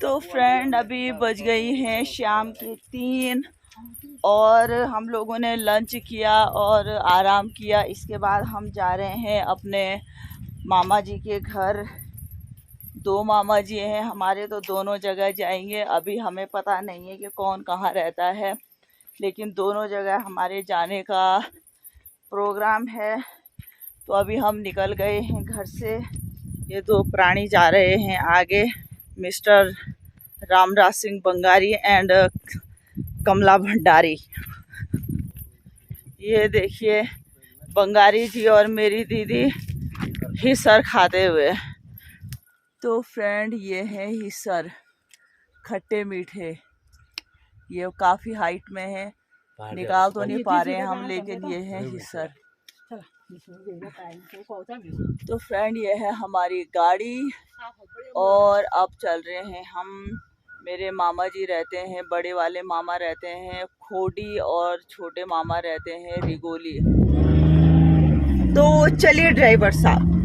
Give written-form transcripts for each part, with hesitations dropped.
तो फ्रेंड अभी बज गई हैं शाम के 3 और हम लोगों ने लंच किया और आराम किया। इसके बाद हम जा रहे हैं अपने मामा जी के घर। 2 मामा जी हैं हमारे, तो दोनों जगह जाएंगे। अभी हमें पता नहीं है कि कौन कहाँ रहता है, लेकिन दोनों जगह हमारे जाने का प्रोग्राम है। तो अभी हम निकल गए हैं घर से। ये 2 प्राणी जा रहे हैं आगे, मिस्टर रामराज सिंह बंगारी एंड कमला भंडारी। ये देखिए बंगारी जी और मेरी दीदी हिस्सर खाते हुए। तो फ्रेंड ये है हिस्सर, खट्टे मीठे। ये काफ़ी हाइट में है, निकाल तो नहीं पा रहे हैं हम, लेकिन ये है हिस्सर। तो फ्रेंड ये है हमारी गाड़ी और अब चल रहे हैं हम। मेरे मामा जी रहते हैं, बड़े वाले मामा रहते हैं खोडी और छोटे मामा रहते हैं रिगोली। तो चलिए ड्राइवर साहब।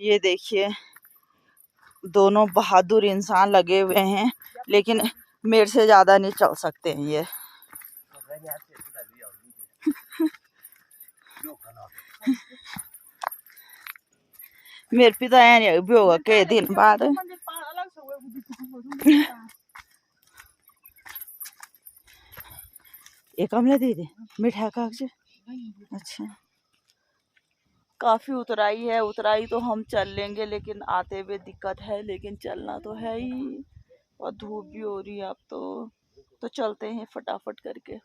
ये देखिए दोनों बहादुर इंसान लगे हुए हैं, लेकिन मेरे से ज़्यादा नहीं चल सकते हैं ये। मेरे पिता यानी भी होगा कई दिन बाद। ये कमला दे दे मिठा कागज। अच्छा, काफ़ी उतराई है। उतराई तो हम चल लेंगे, लेकिन आते हुए दिक्कत है, लेकिन चलना तो है ही। और धूप भी हो रही है अब तो चलते हैं फटाफट करके।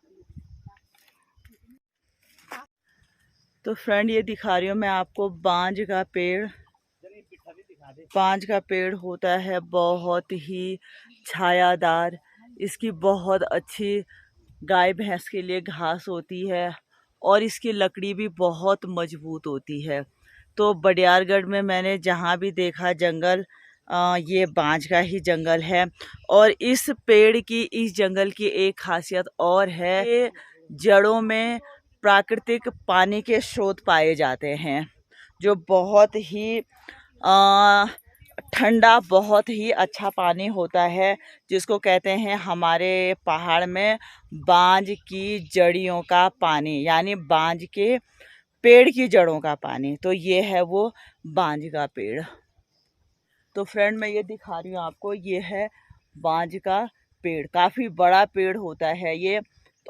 तो फ्रेंड ये दिखा रही हूँ मैं आपको बांज का पेड़। बांज का पेड़ होता है बहुत ही छायादार। इसकी बहुत अच्छी गाय भैंस के लिए घास होती है और इसकी लकड़ी भी बहुत मजबूत होती है। तो बडियारगढ़ में मैंने जहाँ भी देखा जंगल, ये बांज का ही जंगल है। और इस पेड़ की, इस जंगल की एक खासियत और है, ये जड़ों में प्राकृतिक पानी के स्रोत पाए जाते हैं, जो बहुत ही ठंडा, बहुत ही अच्छा पानी होता है, जिसको कहते हैं हमारे पहाड़ में बांज की जड़ियों का पानी, यानी बांज के पेड़ की जड़ों का पानी। तो ये है वो बांज का पेड़। तो फ्रेंड मैं ये दिखा रही हूँ आपको, ये है बांज का पेड़। काफ़ी बड़ा पेड़ होता है ये।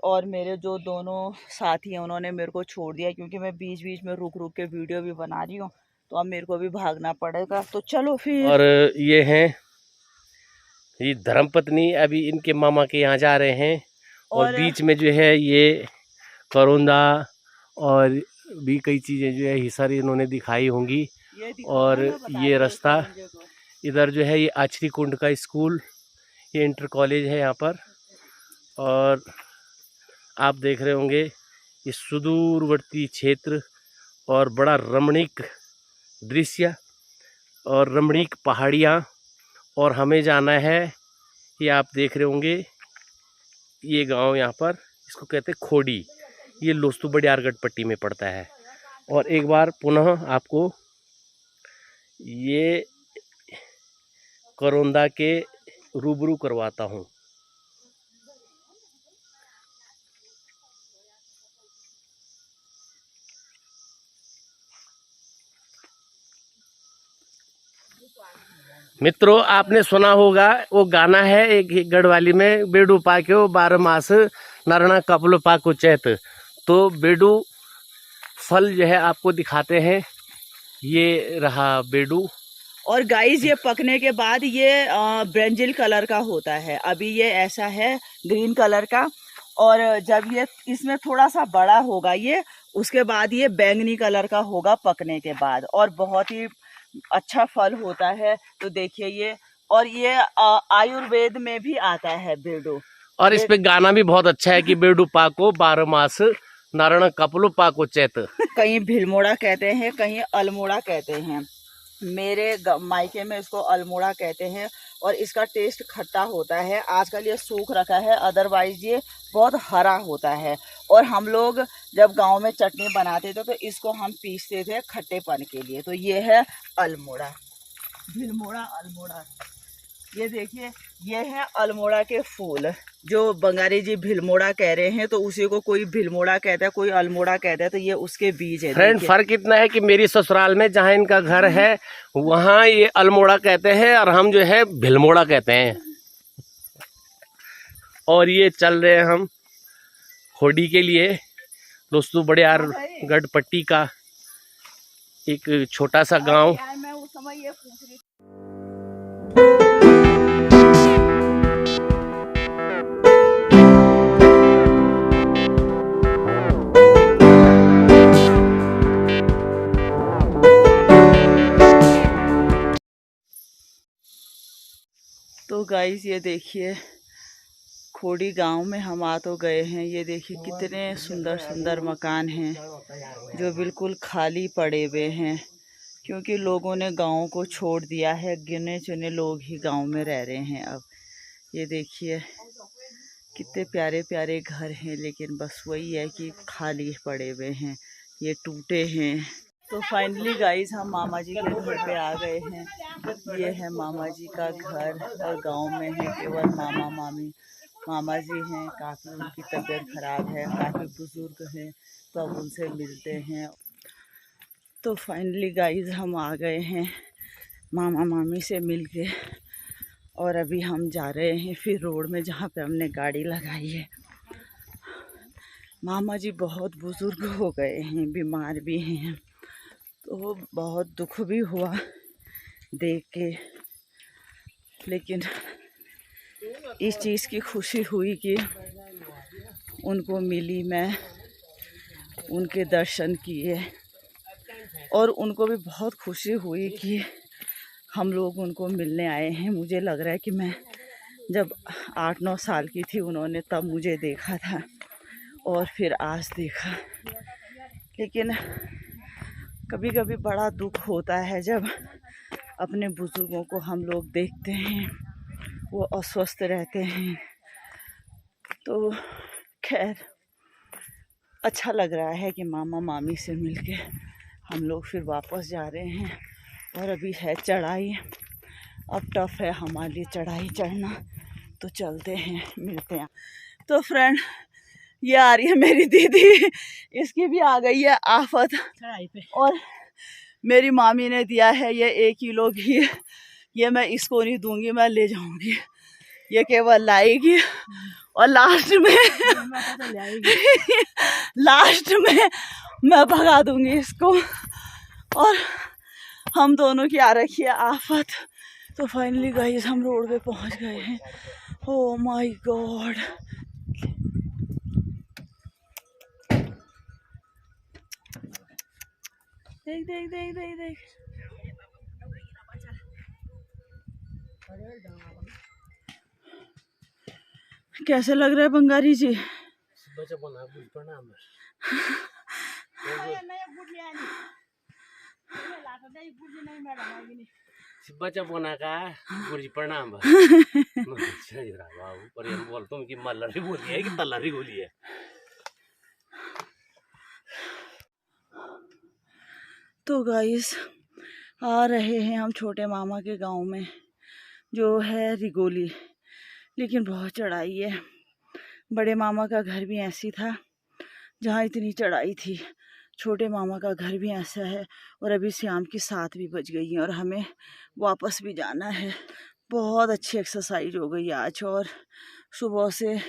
और मेरे जो दोनों साथी हैं उन्होंने मेरे को छोड़ दिया, क्योंकि मैं बीच बीच में रुक रुक के वीडियो भी बना रही हूँ, तो अब मेरे को भी भागना पड़ेगा। तो चलो फिर। और ये हैं ये धर्मपत्नी अभी इनके मामा के यहाँ जा रहे हैं। और बीच में जो है ये करोंदा और भी कई चीज़ें जो है हिसार इन्होंने दिखाई होंगी। और ये रास्ता इधर जो है ये आचरी कुंड का स्कूल, ये इंटर कॉलेज है यहाँ पर। और आप देख रहे होंगे ये सुदूरवर्ती क्षेत्र और बड़ा रमणीक दृश्य और रमणीक पहाड़ियाँ। और हमें जाना है, ये आप देख रहे होंगे ये गांव यहाँ पर, इसको कहते हैं खोडी। ये लोस्तु बडियारगढ़ पट्टी में पड़ता है। और एक बार पुनः आपको ये करोंदा के रूबरू करवाता हूँ। मित्रों, आपने सुना होगा वो गाना है एक गढ़वाली में, बेडू पाक्यो 12 मास नरना कपलो पाको चैत। तो बेडू फल जो है आपको दिखाते हैं, ये रहा बेडू। और गाइस ये पकने के बाद ये ब्रिंजल कलर का होता है, अभी ये ऐसा है ग्रीन कलर का, और जब ये इसमें थोड़ा सा बड़ा होगा ये, उसके बाद ये बैंगनी कलर का होगा पकने के बाद, और बहुत ही अच्छा फल होता है। तो देखिए ये, और ये आयुर्वेद में भी आता है बेडू। और इस पे गाना भी बहुत अच्छा है कि बेडू पाको 12 मास नारायण कपलो पाको चैत। कहीं भिलमोड़ा कहते हैं, कहीं अल्मोड़ा कहते हैं, मेरे मायके में इसको अल्मोड़ा कहते हैं। और इसका टेस्ट खट्टा होता है, आजकल ये सूख रखा है, अदरवाइज ये बहुत हरा होता है। और हम लोग जब गांव में चटनी बनाते थे तो इसको हम पीसते थे खट्टेपन के लिए। तो ये है अल्मोड़ा, भिलमोड़ा अल्मोड़ा। ये देखिए, ये है अल्मोड़ा के फूल, जो बंगाली जी भिलमोड़ा कह रहे हैं, तो उसी को कोई भिलमोड़ा कहता है, कोई अल्मोड़ा कहता है। तो ये उसके बीज है। फ्रेंड, फर्क इतना है कि मेरी ससुराल में जहाँ इनका घर है वहाँ ये अल्मोड़ा कहते हैं और हम जो है भिलमोड़ा कहते हैं। और ये चल रहे हैं हम होडी के लिए दोस्तों, बड़ियार गढ़पट्टी का एक छोटा सा गांव। मैं उस समय ये पूछ रही तो गाइस, ये देखिए खोड़ी गांव में हम आ तो गए हैं। ये देखिए कितने सुंदर सुंदर मकान हैं जो बिल्कुल खाली पड़े हुए हैं, क्योंकि लोगों ने गांव को छोड़ दिया है। गिने चुने लोग ही गांव में रह रहे हैं अब। ये देखिए कितने प्यारे प्यारे घर हैं, लेकिन बस वही है कि खाली पड़े हुए हैं, ये टूटे हैं। तो फाइनली गाइस हम मामा जी के घर पे आ गए हैं। ये है मामा जी का घर, और गांव में है केवल मामा मामी। मामा जी हैं, काफ़ी उनकी तबीयत ख़राब है, काफ़ी बुज़ुर्ग हैं, तो अब उनसे मिलते हैं। तो फाइनली गाइस हम आ गए हैं मामा मामी से मिलके, और अभी हम जा रहे हैं फिर रोड में जहाँ पे हमने गाड़ी लगाई है। मामा जी बहुत बुज़ुर्ग हो गए हैं, बीमार भी हैं, तो बहुत दुख भी हुआ देख के, लेकिन इस चीज़ की खुशी हुई कि उनको मिली, मैं उनके दर्शन किए, और उनको भी बहुत खुशी हुई कि हम लोग उनको मिलने आए हैं। मुझे लग रहा है कि मैं जब 8-9 साल की थी उन्होंने तब मुझे देखा था, और फिर आज देखा। लेकिन कभी कभी बड़ा दुख होता है जब अपने बुज़ुर्गों को हम लोग देखते हैं वो अस्वस्थ रहते हैं। तो खैर अच्छा लग रहा है कि मामा मामी से मिलके हम लोग फिर वापस जा रहे हैं। और अभी है चढ़ाई, अब टफ है हमारे लिए चढ़ाई चढ़ना, तो चलते हैं, मिलते हैं। तो फ्रेंड, ये आ रही है मेरी दीदी, इसकी भी आ गई है आफत चढ़ाई पे, और मेरी मामी ने दिया है ये 1 किलो घी। ये मैं इसको नहीं दूंगी, मैं ले जाऊंगी, ये केवल लाएगी, और लास्ट में मैं भगा दूंगी इसको। और हम दोनों की आ रखी है आफत। तो फाइनली गाइस हम रोड पे पहुंच गए हैं। ओह माय गॉड, देख देख देख देख देख, कैसे लग रहा है बंगारी जी? शिब्बाच्या बोनाका गुरुजी प्रणाम। पर हम बोलते हैं कि मल्लरी बोली है कि तल्लरी बोली है। तो गाइस आ रहे हैं हम छोटे मामा के गांव में, जो है रिगोली, लेकिन बहुत चढ़ाई है। बड़े मामा का घर भी ऐसी था जहाँ इतनी चढ़ाई थी, छोटे मामा का घर भी ऐसा है। और अभी शाम की 7 भी बज गई है और हमें वापस भी जाना है। बहुत अच्छी एक्सरसाइज हो गई आज। और सुबह से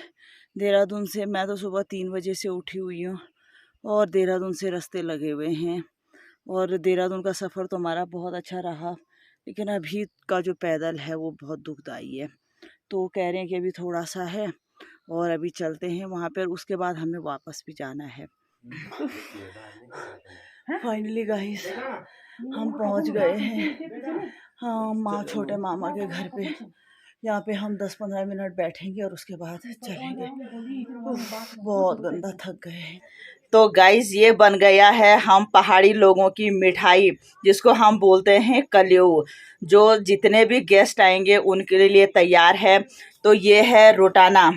देहरादून से मैं तो सुबह 3 बजे से उठी हुई हूँ और देहरादून से रास्ते लगे हुए हैं। और देहरादून का सफ़र तो हमारा बहुत अच्छा रहा, लेकिन अभी का जो पैदल है वो बहुत दुखदाई है। तो कह रहे हैं कि अभी थोड़ा सा है और अभी चलते हैं वहाँ पर, उसके बाद हमें वापस भी जाना है। फाइनली गाइस हम पहुँच गए हैं हाँ छोटे मामा के घर पे। यहाँ पे हम 10-15 मिनट बैठेंगे और उसके बाद चलेंगे। बहुत गंदा थक गए हैं। तो गाइस ये बन गया है हम पहाड़ी लोगों की मिठाई, जिसको हम बोलते हैं कलेऊ, जो जितने भी गेस्ट आएंगे उनके लिए तैयार है। तो ये है रोटाना,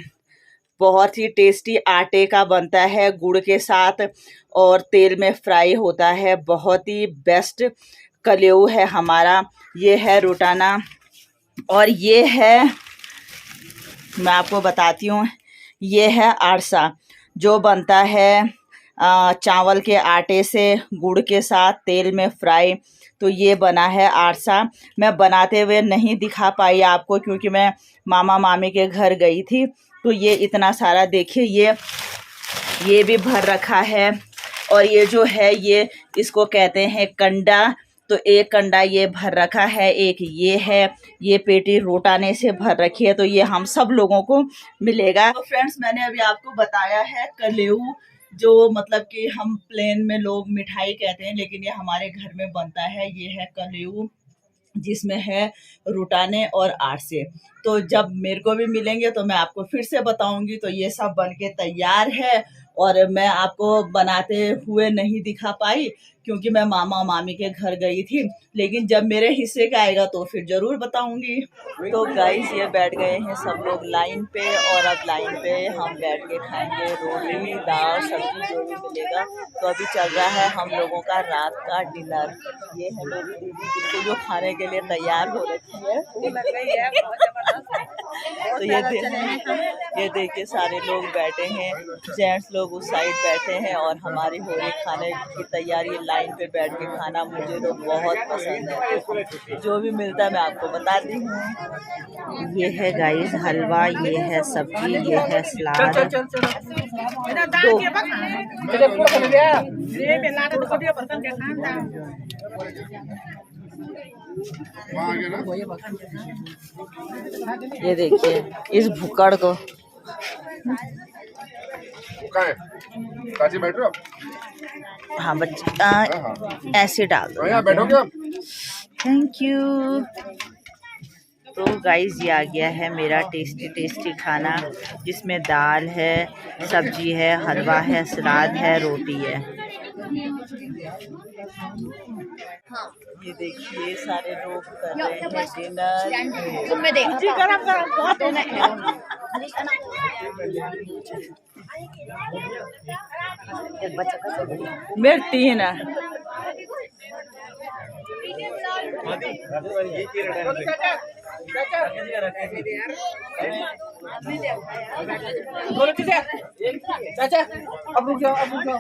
बहुत ही टेस्टी आटे का बनता है गुड़ के साथ और तेल में फ्राई होता है। बहुत ही बेस्ट कलेऊ है हमारा। ये है रोटाना और ये है, मैं आपको बताती हूँ, ये है आरसा जो बनता है चावल के आटे से गुड़ के साथ तेल में फ्राई। तो ये बना है आरसा। मैं बनाते हुए नहीं दिखा पाई आपको क्योंकि मैं मामा मामी के घर गई थी। तो ये इतना सारा देखिए, ये भी भर रखा है। और ये जो है ये इसको कहते हैं कंडा। तो एक कंडा ये भर रखा है, एक ये है, ये पेटी रोटाने से भर रखी है। तो ये हम सब लोगों को मिलेगा। तो फ्रेंड्स मैंने अभी आपको बताया है कलेऊ, जो मतलब कि हम प्लेन में लोग मिठाई कहते हैं, लेकिन ये हमारे घर में बनता है। ये है कलेऊ जिसमें है रोटाने और आरसे। तो जब मेरे को भी मिलेंगे तो मैं आपको फिर से बताऊंगी। तो ये सब बन के तैयार है और मैं आपको बनाते हुए नहीं दिखा पाई क्योंकि मैं मामा मामी के घर गई थी, लेकिन जब मेरे हिस्से का आएगा तो फिर ज़रूर बताऊंगी। तो गाइस ये बैठ गए हैं सब लोग लाइन पे और अब लाइन पे हम बैठ के खाएंगे रोटी दाल सब्जी जो भी मिलेगा। तो अभी चल रहा है हम लोगों का रात का डिनर। ये है मेरी दीदी जिसको जो खाने के लिए तैयार हो रखी है। तो ये देखिए सारे लोग बैठे हैं, जेंट्स लोग उस साइड बैठे हैं और हमारी हो रही खाने की तैयारी। लाइन पे बैठ के खाना मुझे तो बहुत पसंद है। जो भी मिलता है मैं आपको बताती हूँ। ये है गाइस हलवा, ये है सब्जी, ये है सलाद। ये देखिए इस भुक्कड़ को। हाँ बच्चे ऐसे डाल दो। Thank you. तो गाइस ये आ गया है मेरा टेस्टी खाना, जिसमें दाल है, सब्जी है, हलवा है, सलाद है, रोटी है। ये देखिए सारे लोग कर रहे हैं डिनर। मेरे 3 है। चाचा अब रुक जाओ बढ़िया